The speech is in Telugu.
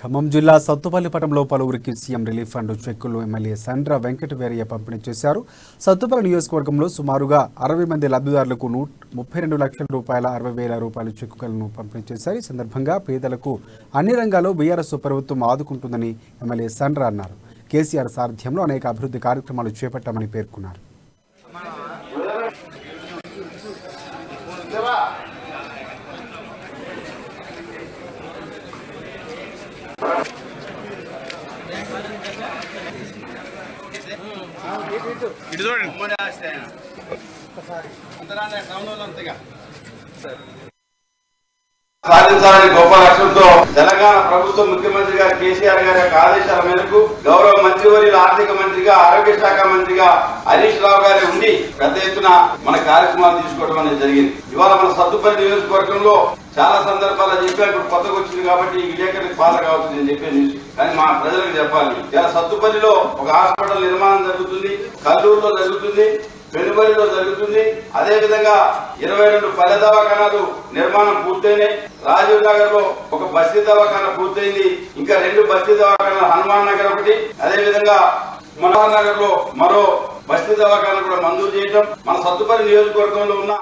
ఖమ్మం జిల్లా సత్తుపల్లి పట్టణంలో పలువురికి సీఎం రిలీఫ్ ఫండ్ చెక్కులు ఎమ్మెల్యే సండ్ర వెంకట వీరయ్య పంపిణీ చేశారు. సత్తుపల్లి నియోజకవర్గంలో సుమారుగా 60 మంది లబ్ధిదారులకు 32 లక్షల రూపాయల 60,000 రూపాయల చెక్కులను పంపిణీ చేశారు. ఈ సందర్భంగా పేదలకు అన్ని రంగాల్లో బీఆర్ఎస్ ప్రభుత్వం ఆదుకుంటుందని ఎమ్మెల్యే సండ్ర అన్నారు. కేసీఆర్ సారథ్యంలో అనేక అభివృద్ధి కార్యక్రమాలు చేపట్టామని పేర్కొన్నారు. సాధించాలని గొప్ప లక్ష్యంతో తెలంగాణ ప్రభుత్వం ముఖ్యమంత్రి గారు కేసీఆర్ గారి యొక్క ఆదేశాల మేరకు గౌరవ మంత్రివర్యులు ఆర్థిక మంత్రిగా ఆరోగ్య శాఖ మంత్రిగా హరీష్ రావు గారి ఉండి పెద్ద ఎత్తున మన కార్యక్రమాలు తీసుకోవడం అనేది జరిగింది. ఇవాళ మన సత్తుపల్లి నియోజకవర్గంలో చాలా సందర్భాల్లో చెప్పాను, ఇప్పుడు కొత్తగా వచ్చింది కాబట్టి ఈ విలేకరులకు బాధ కావచ్చు నేను చెప్పేది. కానీ మా ప్రజలకు చెప్పాలి, ఇలా సత్తుపల్లిలో ఒక హాస్పిటల్ నిర్మాణం జరుగుతుంది, కల్లూరులో జరుగుతుంది, పెనుబలిలో జరుగుతుంది. అదే విధంగా 22 పల్లె దవాఖానాలు నిర్మాణం పూర్తయినాయి. రాజీవ్ నగర్ లో ఒక బస్తీ దవాఖానా పూర్తయింది. ఇంకా 2 బస్తీ దవాఖానాలు, హనుమాన్ నగర్ ఒకటి, అదే విధంగా మనోహర్ నగర్ లో మరో బస్తీ దవాఖానా కూడా మంజూరు చేయడం మన సత్తుపల్లి నియోజకవర్గంలో ఉన్న